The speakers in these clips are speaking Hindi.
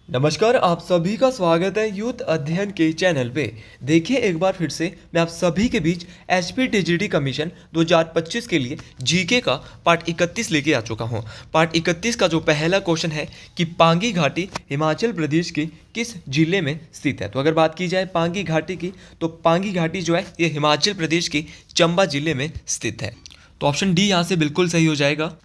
नमस्कार, आप सभी का स्वागत है यूथ अध्ययन के चैनल पे। देखिए एक बार फिर से मैं आप सभी के बीच एचपी टीजीटी कमीशन 2025 के लिए जीके का पार्ट 31 लेके आ चुका हूँ। पार्ट 31 का जो पहला क्वेश्चन है कि पांगी घाटी हिमाचल प्रदेश के किस जिले में स्थित है। तो अगर बात की जाए पांगी घाटी की, तो पांगी घाटी जो है ये हिमाचल प्रदेश के चंबा जिले में स्थित है। तो ऑप्शन डी यहाँ से बिल्कुल सही हो जाएगा।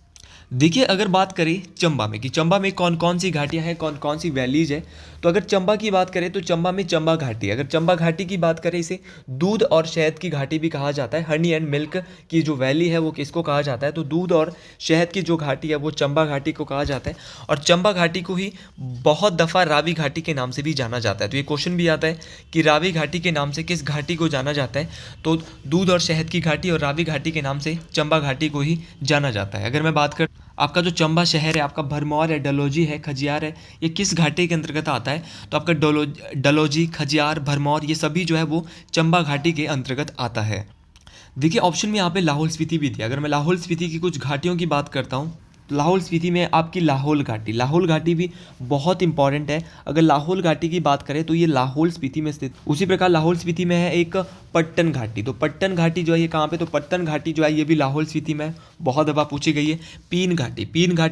देखिए अगर बात करें चंबा में कि चंबा में कौन कौन सी घाटियां हैं, कौन कौन सी वैलीज है, तो अगर चंबा की बात करें तो चंबा में चंबा घाटी। अगर चंबा घाटी की बात करें, इसे दूध और शहद की घाटी भी कहा जाता है। हनी एंड मिल्क की जो वैली है वो किसको कहा जाता है, तो दूध और शहद की जो घाटी है वो चंबा घाटी को कहा जाता है। और चंबा घाटी को ही बहुत दफ़ा रावी घाटी के नाम से भी जाना जाता है। तो ये क्वेश्चन भी आता है कि रावी घाटी के नाम से किस घाटी को जाना जाता है, तो दूध और शहद की घाटी और रावी घाटी के नाम से चंबा घाटी को ही जाना जाता है। अगर मैं बात कर आपका जो चंबा शहर है, आपका भरमौर है, डलहौजी है, खजियार है, ये किस घाटी के अंतर्गत आता है, तो आपका डलहौजी, खजियार, भरमौर ये सभी जो है वो चंबा घाटी के अंतर्गत आता है। देखिए ऑप्शन में यहाँ पे लाहौल स्पीति भी दिया। अगर मैं लाहौल स्पीति की कुछ घाटियों की बात करता हूँ, लाहौल स्पीति में आपकी लाहौल घाटी भी बहुत इंपॉर्टेंट है। अगर लाहौल घाटी की बात करें तो ये लाहौल स्पीति में स्थित। उसी प्रकार लाहौल स्पीति में है एक पट्टन घाटी। तो पट्टन घाटी जो है ये कहाँ पे, तो पट्टन घाटी जो है ये भी लाहौल स्पीति में है, बहुत दफ़ा पूछी गई है। पीन घाटी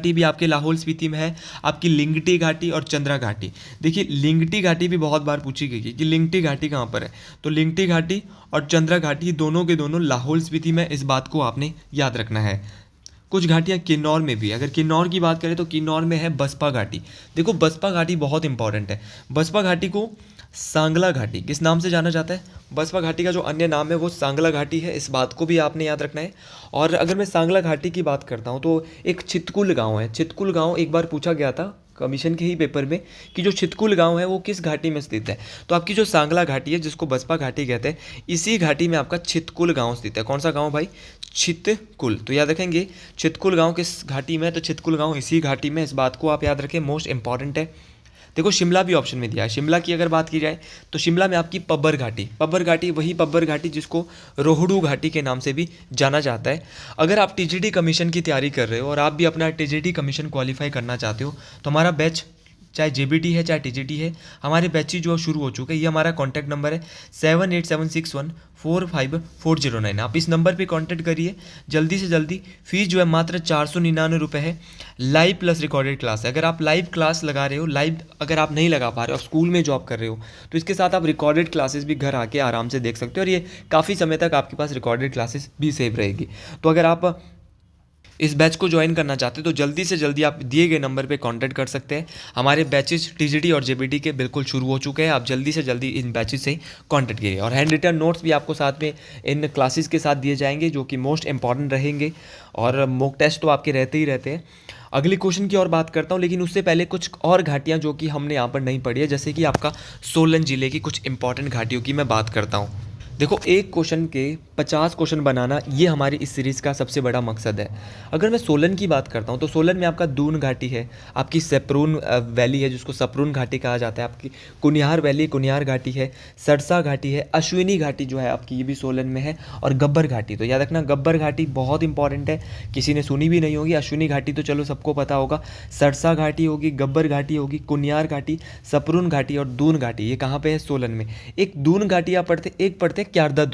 भी आपके लाहौल स्पीति में है। आपकी लिंगटी घाटी और चंद्रा घाटी। देखिए लिंगटी घाटी भी बहुत बार पूछी गई है कि लिंगटी घाटी कहाँ पर है, तो लिंगटी घाटी और चंद्रा घाटी दोनों के दोनों लाहौल स्पीति में, इस बात को आपने याद रखना है। कुछ घाटियाँ किन्नौर में भी। अगर किन्नौर की बात करें तो किन्नौर में है बसपा घाटी। देखो बसपा घाटी बहुत इंपॉर्टेंट है। बसपा घाटी को सांगला घाटी किस नाम से जाना जाता है, बसपा घाटी का जो अन्य नाम है वो सांगला घाटी है, इस बात को भी आपने याद रखना है। और अगर मैं सांगला घाटी की बात करता हूँ तो एक छितकुल गाँव है। छितकुल गाँव एक बार पूछा गया था कमीशन के ही पेपर में कि जो छितकुल गांव है वो किस घाटी में स्थित है। तो आपकी जो सांगला घाटी है जिसको बसपा घाटी कहते हैं, इसी घाटी में आपका छितकुल गांव स्थित है। कौन सा गांव भाई, छितकुल। तो याद रखेंगे छितकुल गांव किस घाटी में है, तो छितकुल गांव इसी घाटी में, इस बात को आप याद रखें, मोस्ट इंपॉर्टेंट है। देखो शिमला भी ऑप्शन में दिया है। शिमला की अगर बात की जाए तो शिमला में आपकी पब्बर घाटी वही पब्बर घाटी जिसको रोहड़ू घाटी के नाम से भी जाना जाता है। अगर आप टीजीटी कमीशन की तैयारी कर रहे हो और आप भी अपना टीजीटी कमीशन क्वालिफाई करना चाहते हो, तो हमारा बैच चाहे जेबीटी है चाहे टीजीटी है, हमारे बैचेज जो शुरू हो चुके हैं। ये हमारा कॉन्टैक्ट नंबर है 7876145409। आप इस नंबर पे कांटेक्ट करिए जल्दी से जल्दी। फीस जो है मात्र 499 रुपये है। लाइव प्लस रिकॉर्डेड क्लास है। अगर आप लाइव क्लास लगा रहे हो, लाइव अगर आप नहीं लगा पा रहे हो, आप स्कूल में जॉब कर रहे हो, तो इसके साथ आप रिकॉर्डेड क्लासेस भी घर आके आराम से देख सकते हो और ये काफ़ी समय तक आपके पास रिकॉर्डेड क्लासेस भी सेव रहेगी। तो अगर आप इस बैच को ज्वाइन करना चाहते हो तो जल्दी से जल्दी आप दिए गए नंबर पे कांटेक्ट कर सकते हैं। हमारे बैचेस टीजीटी और जेबीटी के बिल्कुल शुरू हो चुके हैं। आप जल्दी से जल्दी इन बैचेस से कांटेक्ट करिए। और हैंड रिटन नोट्स भी आपको साथ में इन क्लासेस के साथ दिए जाएंगे जो कि मोस्ट इंपॉर्टेंट रहेंगे। और मॉक टेस्ट तो आपके रहते ही रहते हैं। अगली क्वेश्चन की और बात करता हूँ, लेकिन उससे पहले कुछ और घाटियाँ जो कि हमने यहाँ पर नहीं पढ़ी है, जैसे कि आपका सोलन जिले की कुछ इंपॉर्टेंट घाटियों की मैं बात करता हूँ। देखो एक क्वेश्चन के 50 क्वेश्चन बनाना ये हमारी इस सीरीज़ का सबसे बड़ा मकसद है। अगर मैं सोलन की बात करता हूँ तो सोलन में आपका दून घाटी है, आपकी सेपरून वैली है जिसको सपरून घाटी कहा जाता है, आपकी कुनिहार वैली कुनिहार घाटी है, सरसा घाटी है, अश्विनी घाटी जो है आपकी ये भी सोलन में है, और गब्बर घाटी। तो याद रखना गब्बर घाटी बहुत इंपॉर्टेंट है, किसी ने सुनी भी नहीं होगी। अश्विनी घाटी तो चलो सबको पता होगा, सरसा घाटी होगी, गब्बर घाटी होगी, कुनिहार घाटी, सपरून घाटी और दून घाटी ये कहाँ पे है, सोलन में। एक दून घाटी आप पढ़ते, एक पढ़ते क्यारदा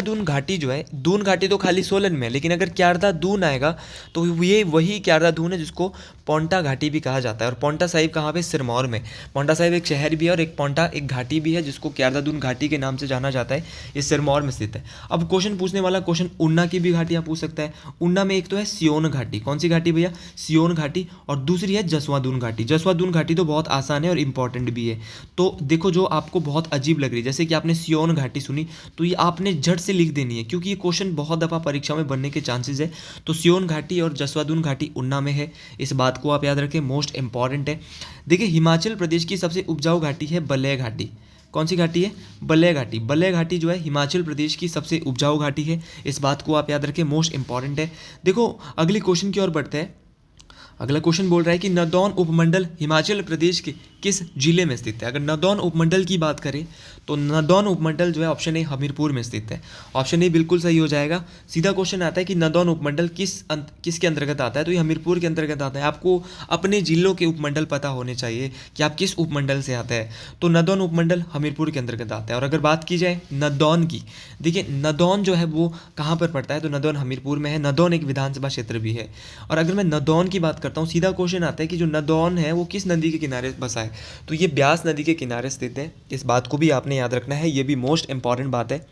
दून घाटी जो है, दून घाटी तो खाली सोलन में है, लेकिन अगर क्यारदा दून आएगा तो ये वही क्यारदा दून है जिसको पोंटा घाटी भी कहा जाता है। और पोंटा साहिब कहाँ पे, सिरमौर में। पोंटा साहिब एक शहर भी है और एक पोंटा एक घाटी भी है जिसको क्यारदा दून घाटी के नाम से जाना जाता है। ये सिरमौर में स्थित है। अब क्वेश्चन पूछने वाला क्वेश्चन उन्ना की भी घाटियाँ पूछ सकता है। उन्ना में एक तो है सियोन घाटी। कौन सी घाटी भैया, सियोन घाटी। और दूसरी है जसवादून घाटी। जसवादून घाटी तो बहुत आसान है और इंपॉर्टेंट भी है। तो देखो जो आपको बहुत अजीब लग रही है, जैसे कि आपने सियोन घाटी सुनी, तो ये आपने झट से लिख देनी है क्योंकि ये क्वेश्चन बहुत दफ़ा परीक्षा में बनने के चांसेस है। तो सियोन घाटी और जसवादून घाटी उन्ना में है, इस बात को आप याद रखें, मोस्ट इंपॉर्टेंट है। देखिए हिमाचल प्रदेश की सबसे उपजाऊ घाटी है बल्ह घाटी। कौन सी घाटी है, बल्ह घाटी। बल्ह घाटी जो है हिमाचल प्रदेश की सबसे उपजाऊ घाटी है, इस बात को आप याद रखें, मोस्ट इंपॉर्टेंट है। देखो अगले क्वेश्चन की ओर बढ़ते हैं। अगला क्वेश्चन बोल रहा है कि नदौन उपमंडल हिमाचल प्रदेश के किस जिले में स्थित है। अगर नदौन उपमंडल की बात करें तो नदौन उपमंडल जो है ऑप्शन ए हमीरपुर में स्थित है। ऑप्शन ए बिल्कुल सही हो जाएगा। सीधा क्वेश्चन आता है कि नदौन उपमंडल किसके अंतर्गत आता है, तो ये हमीरपुर के अंतर्गत आता है। आपको अपने जिलों के उपमंडल पता होने चाहिए कि आप किस उपमंडल से आते हैं। तो नदौन उपमंडल हमीरपुर के अंतर्गत आता है। और अगर बात की जाए नदौन की, देखिए नदौन जो है वो कहाँ पर पड़ता है, तो नदौन हमीरपुर में है। नदौन एक विधानसभा क्षेत्र भी है। और अगर मैं नदौन की बात करता हूँ, सीधा क्वेश्चन आता है कि जो नदौन है वो किस नदी के किनारे बसा है, तो ये ब्यास नदी के किनारे स्थित है। इस बात को भी आपने याद रखना है, ये भी मोस्ट इंपॉर्टेंट बात है।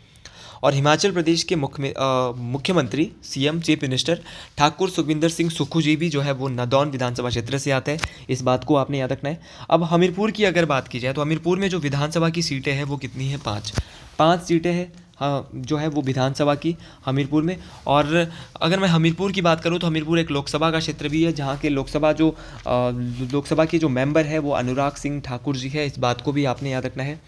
और हिमाचल प्रदेश के मुख्यमंत्री CM chief minister Thakur Sukhvinder Singh Sukhu ji भी जो है वो नदौन विधानसभा क्षेत्र से आते हैं। इस बात को आपने याद रखना है। अब हमीरपुर की अगर बात की जाए तो हमीरपुर में जो विधानसभा की सीटें हैं वो कितनी हैं, 5 सीटें हैं हाँ जो है वो विधानसभा की हमीरपुर में। और अगर मैं हमीरपुर की बात करूँ तो हमीरपुर एक लोकसभा का क्षेत्र भी है, जहाँ के लोकसभा के जो मेंबर है वो अनुराग सिंह ठाकुर जी है। इस बात को भी आपने याद रखना है।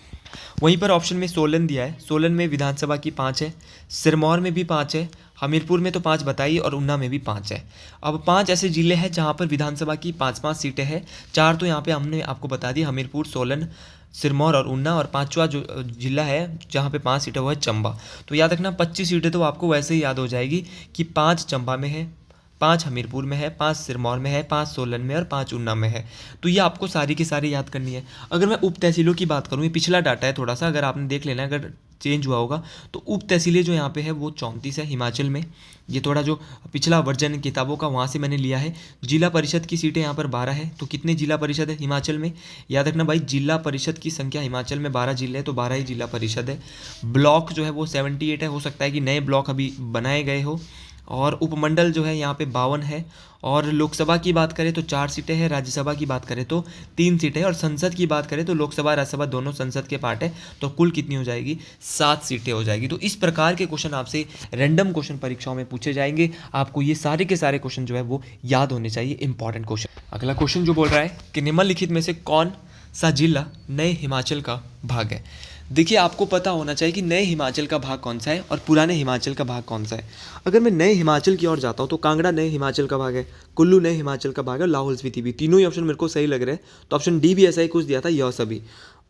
वहीं पर ऑप्शन में सोलन दिया है, सोलन में विधानसभा की 5 है, सिरमौर में भी 5 है, हमीरपुर में तो 5 बताई और ऊना में भी 5 है। अब 5 ऐसे ज़िले हैं जहाँ पर विधानसभा की 5-5 सीटें हैं। 4 तो यहाँ पे हमने आपको बता दी, हमीरपुर, सोलन, सिरमौर और ऊना। और 5वां जो जिला है जहाँ पे 5 सीटें वो है चंबा। तो याद रखना 25 सीटें तो आपको वैसे ही याद हो जाएगी कि 5 चंबा में है, 5 हमीरपुर में है, 5 सिरमौर में है, 5 सोलन में और 5 ऊना में है। तो ये आपको सारी की सारी याद करनी है। अगर मैं उप तहसीलों की बात करूँ, ये पिछला डाटा है थोड़ा सा, अगर आपने देख लेना अगर चेंज हुआ होगा, तो उप तहसीलें जो यहाँ पे है वो 34 है हिमाचल में। ये थोड़ा जो पिछला वर्जन किताबों का वहाँ से मैंने लिया है। जिला परिषद की सीटें यहाँ पर 12 है। तो कितने जिला परिषद है हिमाचल में, याद रखना भाई, जिला परिषद की संख्या हिमाचल में 12 जिले हैं, तो 12 ही जिला परिषद है। ब्लॉक जो है वो 78 है, हो सकता है कि नए ब्लॉक अभी बनाए गए हो। और उपमंडल जो है यहाँ पे 52 है। और लोकसभा की बात करें तो 4 सीटें हैं, राज्यसभा की बात करें तो 3 सीटें हैं, और संसद की बात करें तो लोकसभा राज्यसभा दोनों संसद के पार्ट है। तो कुल कितनी हो जाएगी, 7 सीटें हो जाएगी। तो इस प्रकार के क्वेश्चन आपसे रैंडम क्वेश्चन परीक्षाओं में पूछे जाएंगे। आपको ये सारे के सारे क्वेश्चन जो है वो याद होने चाहिए, इंपॉर्टेंट क्वेश्चन। अगला क्वेश्चन जो बोल रहा है कि निम्नलिखित में से कौन सा जिला नए हिमाचल का भाग है। देखिए आपको पता होना चाहिए कि नए हिमाचल का भाग कौन सा है और पुराने हिमाचल का भाग कौन सा है। अगर मैं नए हिमाचल की ओर जाता हूँ तो कांगड़ा नए हिमाचल का भाग है, कुल्लू नए हिमाचल का भाग है और लाहौल स्पीति भी। तीनों ही ऑप्शन मेरे को सही लग रहे हैं। तो ऑप्शन डी भी ऐसा ही कुछ दिया था, यह सभी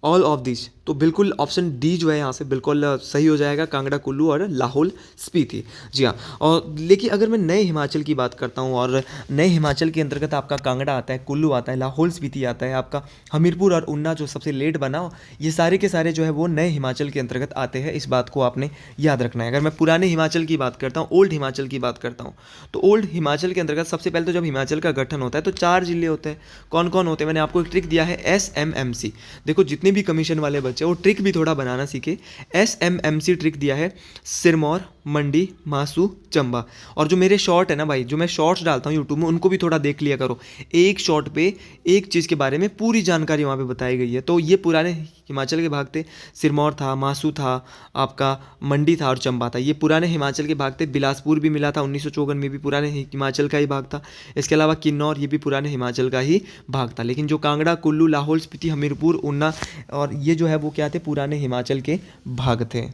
ऑल ऑफ दिस। तो बिल्कुल ऑप्शन डी जो है यहाँ से बिल्कुल सही हो जाएगा, कांगड़ा, कुल्लू और लाहौल स्पीति। जी हाँ। और लेकिन अगर मैं नए हिमाचल की बात करता हूँ और नए हिमाचल के अंतर्गत आपका कांगड़ा आता है, कुल्लू आता है, लाहौल स्पीति आता है, आपका हमीरपुर और ऊना जो सबसे लेट बना, ये सारे के सारे जो है वो नए हिमाचल के अंतर्गत आते हैं। इस बात को आपने याद रखना है। अगर मैं पुराने हिमाचल की बात करता हूँ, ओल्ड हिमाचल की बात करता हूँ, तो ओल्ड हिमाचल के अंतर्गत सबसे पहले तो जब हिमाचल का गठन होता है तो 4 जिले होते हैं। कौन कौन होते हैं, मैंने आपको एक ट्रिक दिया है, SMMC। देखो जितने भी कमीशन वाले बच्चे वो ट्रिक भी थोड़ा बनाना सीखे। SMMC ट्रिक दिया है, सिरमौर, मंडी, मासू, चंबा। और जो मेरे शॉर्ट है ना भाई, जो मैं शॉर्ट्स डालता हूँ यूट्यूब में, उनको भी थोड़ा देख लिया करो। एक शॉर्ट पे एक चीज़ के बारे में पूरी जानकारी वहाँ पे बताई गई है। तो ये पुराने हिमाचल के भाग थे, सिरमौर था, मासू था, आपका मंडी था और चंबा था। ये पुराने हिमाचल के भाग थे। बिलासपुर भी मिला था 1954 में, भी पुराने हिमाचल का ही भाग था। इसके अलावा किन्नौर, ये भी पुराने हिमाचल का ही भाग था। लेकिन जो कांगड़ा, कुल्लू, लाहौल स्पीति, हमीरपुर, ऊना और ये जो है वो क्या थे, पुराने हिमाचल के भाग थे,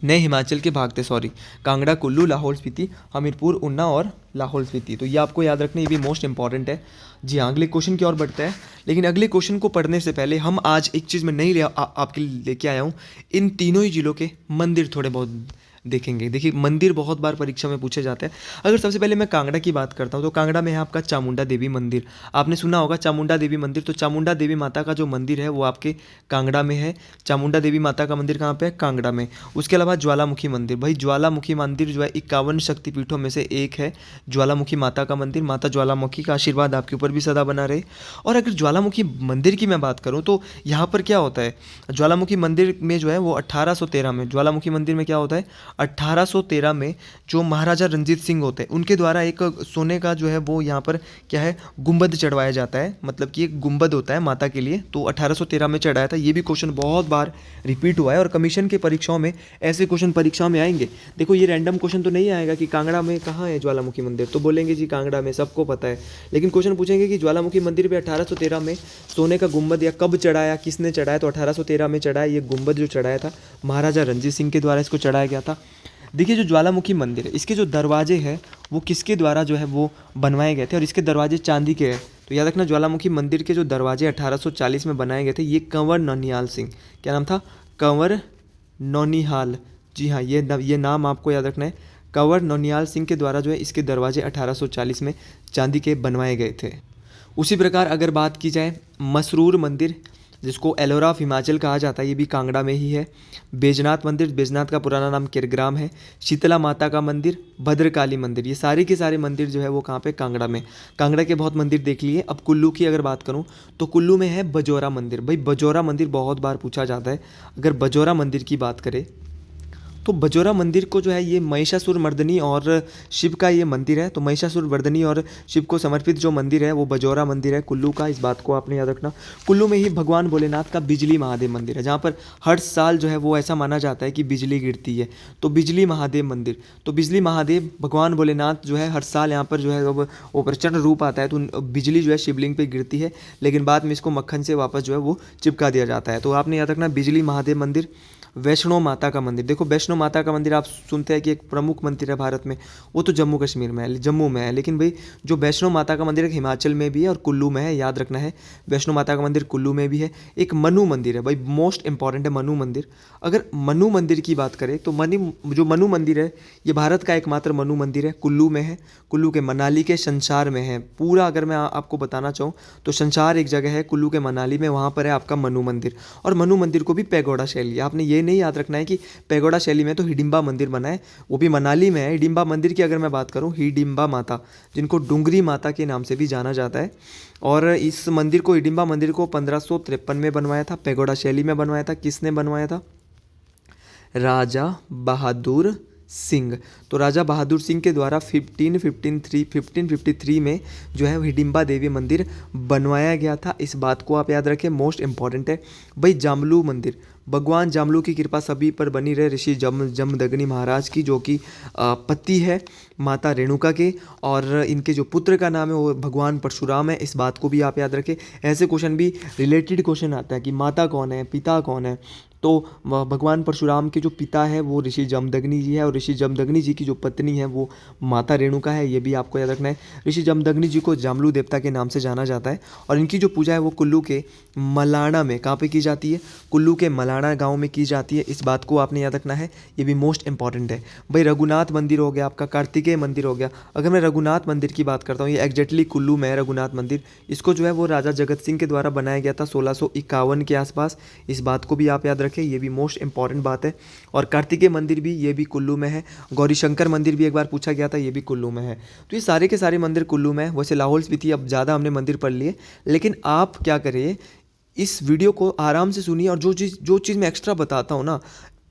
नए हिमाचल के भाग थे, सॉरी। कांगड़ा, कुल्लू, लाहौल स्पीति, हमीरपुर, ऊना और लाहौल स्पीति। तो ये आपको याद रखना, ये भी मोस्ट इंपॉर्टेंट है। जी हाँ, अगले क्वेश्चन की ओर बढ़ते हैं। लेकिन अगले क्वेश्चन को पढ़ने से पहले हम आज एक चीज़ मैं नहीं आपके लिए लेके आया हूँ। इन तीनों ही जिलों के मंदिर थोड़े बहुत देखेंगे। देखिए मंदिर बहुत बार परीक्षा में पूछे जाते हैं। अगर सबसे पहले मैं कांगड़ा की बात करता हूँ तो कांगड़ा में है आपका चामुंडा देवी मंदिर। आपने सुना होगा चामुंडा देवी मंदिर। तो चामुंडा देवी माता का जो मंदिर है वो आपके कांगड़ा में है। चामुंडा देवी माता का मंदिर कहाँ पे है, कांगड़ा में। उसके अलावा ज्वालामुखी मंदिर, भाई ज्वालामुखी मंदिर जो है 51 शक्तिपीठों में से एक है, ज्वालामुखी माता का मंदिर। माता ज्वालामुखी का आशीर्वाद आपके ऊपर भी सदा बना रहे। और अगर ज्वालामुखी मंदिर की मैं बात करूँ तो यहाँ पर क्या होता है, ज्वालामुखी मंदिर में जो है वो 1813 में, ज्वालामुखी मंदिर में क्या होता है, 1813 में जो महाराजा रंजीत सिंह होते हैं उनके द्वारा एक सोने का जो है वो यहाँ पर क्या है, गुंबद चढ़वाया जाता है। मतलब कि एक गुंबद होता है माता के लिए, तो 1813 में चढ़ाया था। ये भी क्वेश्चन बहुत बार रिपीट हुआ है और कमीशन के परीक्षाओं में ऐसे क्वेश्चन परीक्षाओं में आएंगे। देखो ये रैंडम क्वेश्चन तो नहीं आएगा कि कांगड़ा में कहाँ है ज्वालामुखी मंदिर, तो बोलेंगे जी कांगड़ा में, सबको पता है। लेकिन क्वेश्चन पूछेंगे कि ज्वालामुखी मंदिर पे 1813 में सोने का गुंबद या कब चढ़ाया, किसने चढ़ाया, तो 1813 में चढ़ाया। ये गुंबद जो चढ़ाया था महाराजा रंजीत सिंह के द्वारा इसको चढ़ाया गया था। देखिए जो ज्वालामुखी मंदिर है इसके जो दरवाजे हैं वो किसके द्वारा जो है वो बनवाए गए थे, और इसके दरवाजे चांदी के हैं। तो याद रखना ज्वालामुखी मंदिर के जो दरवाजे 1840 में बनाए गए थे, ये कंवर नौनिहाल सिंह, क्या नाम था, कंवर नौनिहाल, जी हाँ, ये नाम आपको याद रखना है। कंवर नौनिहाल सिंह के द्वारा जो है इसके दरवाजे 1840 में चांदी के बनवाए गए थे। उसी प्रकार अगर बात की जाए मसरूर मंदिर, जिसको एलोरा ऑफ हिमाचल कहा जाता है, ये भी कांगड़ा में ही है। बैजनाथ मंदिर, बैजनाथ का पुराना नाम किरग्राम है। शीतला माता का मंदिर, भद्रकाली मंदिर, ये सारे के सारे मंदिर जो है वो कहाँ पे, कांगड़ा में। कांगड़ा के बहुत मंदिर देख लिए। अब कुल्लू की अगर बात करूँ तो कुल्लू में है बजौरा मंदिर। भाई बजौरा मंदिर बहुत बार पूछा जाता है। अगर बजौरा मंदिर की बात करें तो बजौरा मंदिर को जो है ये महिषासुर मर्दनी और शिव का ये मंदिर है। तो महिषासुर मर्दनी और शिव को समर्पित जो मंदिर है वो बजौरा मंदिर है कुल्लू का, इस बात को आपने याद रखना। कुल्लू में ही भगवान भोलेनाथ का बिजली महादेव मंदिर है, जहाँ पर हर साल जो है वो ऐसा माना जाता है कि बिजली गिरती है। तो बिजली महादेव मंदिर, तो बिजली महादेव भगवान भोलेनाथ जो है हर साल यहाँ पर जो है वो प्रचंड रूप आता है, तो बिजली जो है शिवलिंग पर गिरती है, लेकिन बाद में इसको मक्खन से वापस जो है वो चिपका दिया जाता है। तो आपने याद रखना बिजली महादेव मंदिर। वैष्णो माता का मंदिर, देखो वैष्णो माता का मंदिर आप सुनते हैं कि एक प्रमुख मंदिर है भारत में, वो तो जम्मू कश्मीर में है, जम्मू में है, लेकिन भाई जो वैष्णो माता का मंदिर है हिमाचल में भी है और कुल्लू में है, याद रखना है। वैष्णो माता का मंदिर कुल्लू में भी है। एक मनु मंदिर है, भाई मोस्ट इंपॉर्टेंट है मनु मंदिर। अगर मनु मंदिर की बात करें तो जो मनु मंदिर है ये भारत का एकमात्र मनु मंदिर है, कुल्लू में है। कुल्लू के मनाली के संसार में है पूरा। अगर मैं आपको बताना चाहूँ तो संसार एक जगह है कुल्लू के मनाली में, वहाँ पर है आपका मनु मंदिर। और मनु मंदिर को भी पैगोडा शैली, आपने ये नहीं याद रखना है कि पैगोडा शैली में तो हिडिंबा मंदिर बना है, वो भी मनाली में है। हिडिंबा मंदिर की अगर मैं बात करूँ, हिडिंबा माता, जिनको डुंगरी माता के नाम से भी जाना जाता है, और इस मंदिर को, हिडिंबा मंदिर को 1553 में बनवाया था, पैगोडा शैली में बनवाया था। किसने बनवाया था? राजा बहादुर सिंह। तो राजा बहादुर सिंह के द्वारा 1553 में जो है हिडिंबा देवी मंदिर बनवाया गया था। इस बात को आप याद रखें, मोस्ट इंपॉर्टेंट है। भाई जामलू मंदिर, भगवान जामलू की कृपा सभी पर बनी रहे। ऋषि जमदग्नि महाराज की, जो कि पति है माता रेणुका के, और इनके जो पुत्र का नाम है वो भगवान परशुराम है, इस बात को भी आप याद रखें। ऐसे क्वेश्चन भी रिलेटेड क्वेश्चन आता है कि माता कौन है, पिता कौन है। तो भगवान परशुराम के जो पिता है वो ऋषि जमदग्नि जी है, और ऋषि जमदग्नि जी की जो पत्नी है वो माता रेणुका है, ये भी आपको याद रखना है। ऋषि जमदग्नि जी को जामलू देवता के नाम से जाना जाता है, और इनकी जो पूजा है वो कुल्लू के मलाना में, कहाँ पे की जाती है? कुल्लू के मलाना गांव में की जाती है। इस बात को आपने याद रखना है, ये भी मोस्ट इंपॉर्टेंट है। भाई रघुनाथ मंदिर हो गया आपका, कार्तिकेय मंदिर हो गया। अगर मैं रघुनाथ मंदिर की बात करता हूँ, ये एग्जैक्टली कुल्लू में है रघुनाथ मंदिर। इसको जो है वो राजा जगत सिंह के द्वारा बनाया गया था 1651 के आसपास, इस बात को भी आप याद रखें, ये भी मोस्ट इंपॉर्टेंट बात है। और कार्तिकेय मंदिर भी, ये भी कुल्लू में है। गौरी शंकर मंदिर भी एक बार पूछा गया था, ये भी कुल्लू में है। तो ये सारे के सारे मंदिर कुल्लू में है। वैसे लाहौल स्पीति अब ज़्यादा हमने मंदिर पढ़ लिए, लेकिन आप क्या करिए, इस वीडियो को आराम से सुनिए, और जो चीज़ मैं एक्स्ट्रा बताता हूँ ना,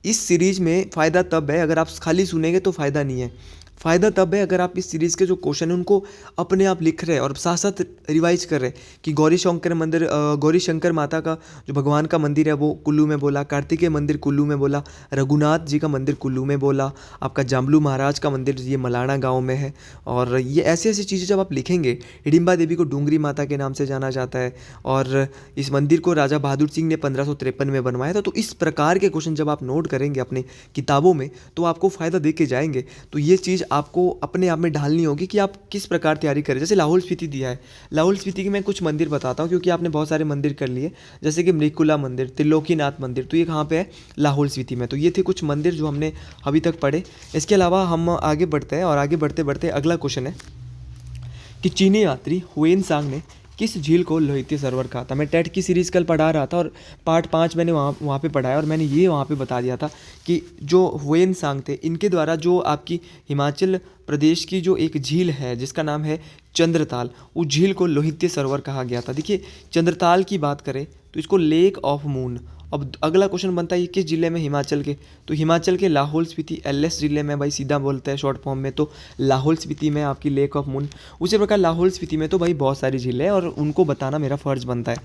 इस सीरीज़ में फ़ायदा तब है, अगर आप खाली सुनेंगे तो फ़ायदा नहीं है। फ़ायदा तब है अगर आप इस सीरीज़ के जो क्वेश्चन हैं उनको अपने आप लिख रहे हैं और साथ साथ रिवाइज कर रहे हैं कि गौरी शंकर माता का जो भगवान का मंदिर है वो कुल्लू में बोला, कार्तिकेय मंदिर कुल्लू में बोला, रघुनाथ जी का मंदिर कुल्लू में बोला, आपका जामलू महाराज का मंदिर ये मलाना गाँव में है। और ये ऐसी ऐसी चीज़ें जब आप लिखेंगे, हिडिंबा देवी को डूंगरी माता के नाम से जाना जाता है, और इस मंदिर को राजा बहादुर सिंह ने 1553 में बनवाया था। तो इस प्रकार के क्वेश्चन जब आप नोट करेंगे अपने किताबों में तो आपको फ़ायदा दे के जाएंगे। तो ये चीज़ आपको अपने आप में ढालनी होगी कि आप किस प्रकार तैयारी करें। जैसे लाहौल स्पीति दिया है, लाहौल स्पीति के मैं कुछ मंदिर बताता हूँ, क्योंकि आपने बहुत सारे मंदिर कर लिए, जैसे कि मृकुला मंदिर, त्रिलोकीनाथ मंदिर, तो ये कहाँ पे है? लाहौल स्पीति में। तो ये थे कुछ मंदिर जो हमने अभी तक पढ़े। इसके अलावा हम आगे बढ़ते हैं, और आगे बढ़ते बढ़ते अगला क्वेश्चन है कि चीनी यात्री हुएन सांग ने किस झील को लोहित सरोवर कहा था? मैं टेट की सीरीज़ कल पढ़ा रहा था और पार्ट 5 मैंने वहाँ पे पढ़ाया, और मैंने ये वहाँ पे बता दिया था कि जो हुएन सांग थे, इनके द्वारा जो आपकी हिमाचल प्रदेश की जो एक झील है जिसका नाम है चंद्रताल, उस झील को लोहित सरोवर कहा गया था। देखिए चंद्रताल की बात करें तो इसको लेक ऑफ मून। अब अगला क्वेश्चन बनता है ये किस जिले में? हिमाचल के। तो हिमाचल के लाहौल स्पीति LS जिले में, भाई सीधा बोलते हैं शॉर्ट फॉर्म में, तो लाहौल स्पीति में आपकी लेक ऑफ मून। उसी प्रकार लाहौल स्पीति में तो भाई बहुत सारी झीलें हैं और उनको बताना मेरा फ़र्ज़ बनता है।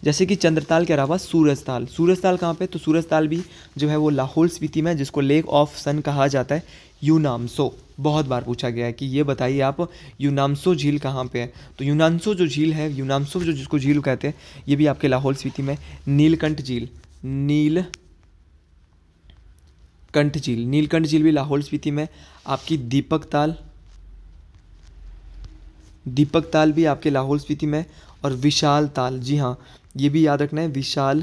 जैसे कि चंद्रताल के अलावा सूरजताल, सूरजताल कहाँ पे? तो सूरजताल भी जो है वो लाहौल स्पीति में, जिसको लेक ऑफ सन कहा जाता है। यूनामसो, बहुत बार पूछा गया है कि ये बताइए आप यूनामसो झील कहाँ पे है? तो यूनामसो जो झील है, यूनामसो जो जिसको झील कहते हैं, ये भी आपके लाहौल स्पीति में। नीलकंठ झील, नीलकंठ झील भी लाहौल स्पीति में। आपकी दीपक ताल, दीपक ताल भी आपके लाहौल स्पीति में, और विशाल ताल, जी हाँ ये भी याद रखना है, विशाल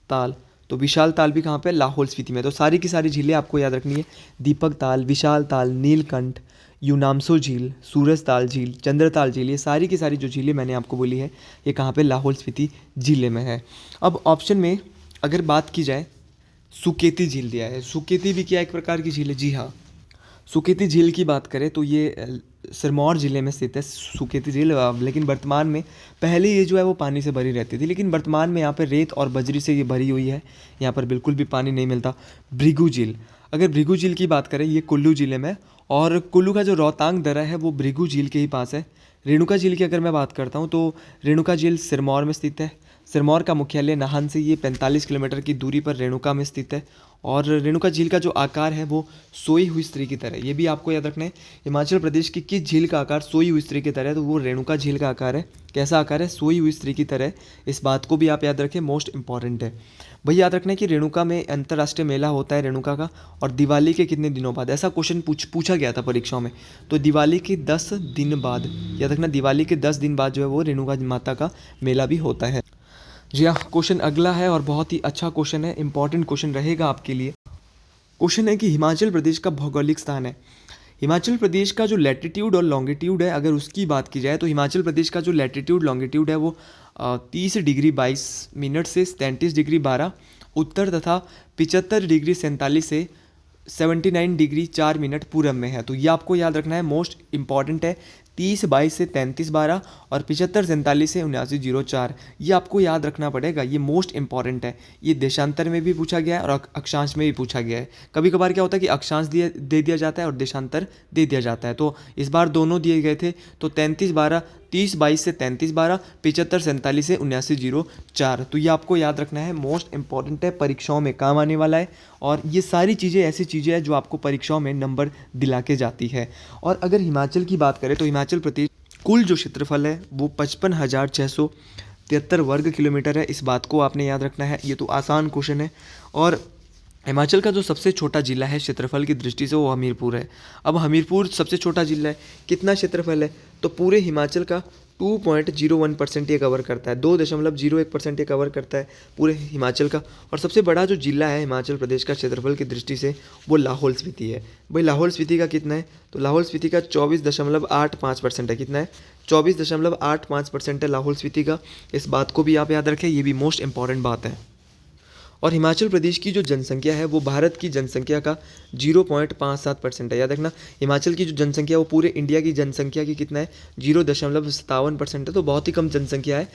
ताल। तो विशाल ताल भी कहाँ पे, लाहौल स्पीति में। तो सारी की सारी झीलें आपको याद रखनी है, दीपक ताल, विशाल ताल, नीलकंठ, यूनामसो झील, सूरज ताल झील, चंद्रताल झील, ये सारी की सारी जो झीलें मैंने आपको बोली है ये कहाँ पे, लाहौल स्पीति जिले में है। अब ऑप्शन में अगर बात की जाए, सुकेती झील दिया है। सुकेती भी क्या एक प्रकार की झील है, जी हाँ। सुकेती झील की बात करें तो ये सिरमौर ज़िले में स्थित है सुकेती झील। लेकिन वर्तमान में, पहले ये जो है वो पानी से भरी रहती थी, लेकिन वर्तमान में यहाँ पर रेत और बजरी से ये भरी हुई है, यहाँ पर बिल्कुल भी पानी नहीं मिलता। भृगु झील, अगर भृगु झील की बात करें, ये कुल्लू ज़िले में, और कुल्लू का जो रोहतांग दर्रा है वो भृगु झील के ही पास है। रेणुका झील की अगर मैं बात करता हूँ तो रेणुका झील सिरमौर में स्थित है। सिरमौर का मुख्यालय नाहन से ये 45 किलोमीटर की दूरी पर रेणुका में स्थित है। और रेणुका झील का जो आकार है वो सोई हुई स्त्री की तरह है, ये भी आपको याद रखना है। हिमाचल प्रदेश की किस झील का आकार सोई हुई स्त्री की तरह है, तो वो रेणुका झील का आकार है। कैसा आकार है, सोई हुई स्त्री की तरह। इस बात को भी आप याद रखें, मोस्ट इंपॉर्टेंट है भाई। याद रखना है कि रेणुका में अंतर्राष्ट्रीय मेला होता है रेणुका का, और दिवाली के कितने दिनों बाद, ऐसा क्वेश्चन पूछा गया था परीक्षाओं में। तो दिवाली के 10 दिन बाद, याद रखना दिवाली के 10 दिन बाद जो है वो रेणुका माता का मेला भी होता है। जी हाँ, क्वेश्चन अगला है और बहुत ही अच्छा क्वेश्चन है, इंपॉर्टेंट क्वेश्चन रहेगा आपके लिए। क्वेश्चन है कि हिमाचल प्रदेश का भौगोलिक स्थान है। हिमाचल प्रदेश का जो लैटिट्यूड और लॉन्गिट्यूड है, अगर उसकी बात की जाए तो हिमाचल प्रदेश का जो लैटिट्यूड लॉन्गिट्यूड है वो 30 डिग्री 22 मिनट से 33 डिग्री 12 उत्तर, तथा 75 डिग्री 47 से 79 डिग्री 4 मिनट पूरब में है। तो ये आपको याद रखना है, मोस्ट इंपॉर्टेंट है। 30 22 से 33 12 और 75 47 से 79 04, ये आपको याद रखना पड़ेगा, ये मोस्ट इंपॉर्टेंट है। ये देशांतर में भी पूछा गया है और अक्षांश में भी पूछा गया है। कभी कभार क्या होता है कि अक्षांश दे दिया जाता है और देशांतर दे दिया जाता है, तो इस बार दोनों दिए गए थे। तो 33 12 30 22 से 33 12, 75 47 से 79 04। तो ये आपको याद रखना है, मोस्ट इंपॉर्टेंट है, परीक्षाओं में काम आने वाला है। और ये सारी चीज़ें ऐसी चीज़ें हैं जो आपको परीक्षाओं में नंबर दिला के जाती है। और अगर हिमाचल की बात करें तो हिमाचल प्रदेश कुल जो क्षेत्रफल है वो 55,673 वर्ग किलोमीटर है। इस बात को आपने याद रखना है, ये तो आसान क्वेश्चन है। और हिमाचल का जो सबसे छोटा जिला है क्षेत्रफल की दृष्टि से वो हमीरपुर है। अब हमीरपुर सबसे छोटा जिला है, कितना क्षेत्रफल है, तो पूरे हिमाचल का 2.01% ये कवर करता है, 2.01% ये कवर करता है पूरे हिमाचल का। और सबसे बड़ा जो जिला है हिमाचल प्रदेश का क्षेत्रफल की दृष्टि से वो लाहौल स्पीति है। भाई लाहौल स्पीति का कितना है, तो लाहौल स्पीति का 24.85% है। कितना है, 24.85% है लाहौल स्पीति का। इस बात को भी आप याद रखें, ये भी मोस्ट इंपॉर्टेंट बात है। और हिमाचल प्रदेश की जो जनसंख्या है वो भारत की जनसंख्या का 0.57% है। याद रखना, हिमाचल की जो जनसंख्या वो पूरे इंडिया की जनसंख्या की कितना है, 0.57% है। तो बहुत ही कम जनसंख्या है,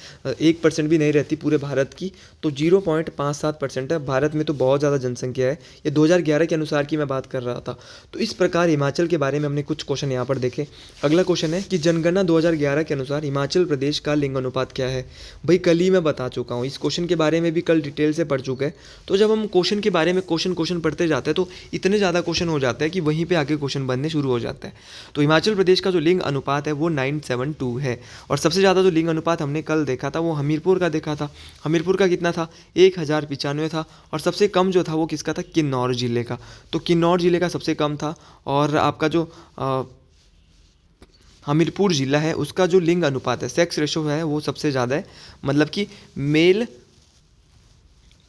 1% भी नहीं रहती पूरे भारत की, तो 0.57% है। भारत में तो बहुत ज़्यादा जनसंख्या है, ये 2011 के अनुसार की मैं बात कर रहा था। तो इस प्रकार हिमाचल के बारे में हमने कुछ क्वेश्चन यहाँ पर देखे। अगला क्वेश्चन है कि जनगणना 2011 के अनुसार हिमाचल प्रदेश का लिंग अनुपात क्या है। भाई कल ही मैं बता चुका हूँ, इस क्वेश्चन के बारे में भी कल डिटेल से पढ़ चुके हैं। तो जब हम क्वेश्चन के बारे में क्वेश्चन पढ़ते जाते हैं तो इतने ज़्यादा क्वेश्चन हो जाते हैं कि वहीं पे आगे क्वेश्चन बनने शुरू हो जाता है। तो हिमाचल प्रदेश का जो लिंग अनुपात है वो 972 है। और सबसे ज़्यादा जो लिंग अनुपात हमने कल देखा था वो हमीरपुर का देखा था। हमीरपुर का कितना था, 1095 था। और सबसे कम जो था वो किसका था, किन्नौर ज़िले का। तो किन्नौर ज़िले का सबसे कम था। और आपका जो हमीरपुर ज़िला है उसका जो लिंग अनुपात है, सेक्स रेशो है, वो सबसे ज़्यादा है। मतलब कि मेल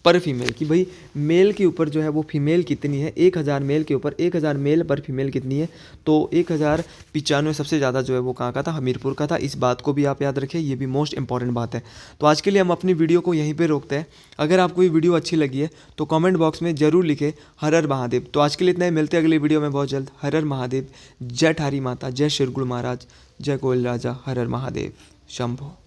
पर फीमेल की, भाई मेल के ऊपर जो है वो फीमेल कितनी है, 1000 मेल के ऊपर 1000 मेल पर फीमेल कितनी है, तो 1095 सबसे ज़्यादा जो है वो कहाँ का था, हमीरपुर का था। इस बात को भी आप याद रखें, ये भी मोस्ट इंपॉर्टेंट बात है। तो आज के लिए हम अपनी वीडियो को यहीं पे रोकते हैं। अगर आपको ये वीडियो अच्छी लगी है तो कमेंट बॉक्स में ज़रूर लिखें हर हर महादेव। तो आज के लिए इतना ही, मिलते हैं अगली वीडियो में बहुत जल्द। हर हर महादेव, जय ठारी माता, जय शिरगुड़ महाराज, जय कोयल राजा, हर हर महादेव, शंभो।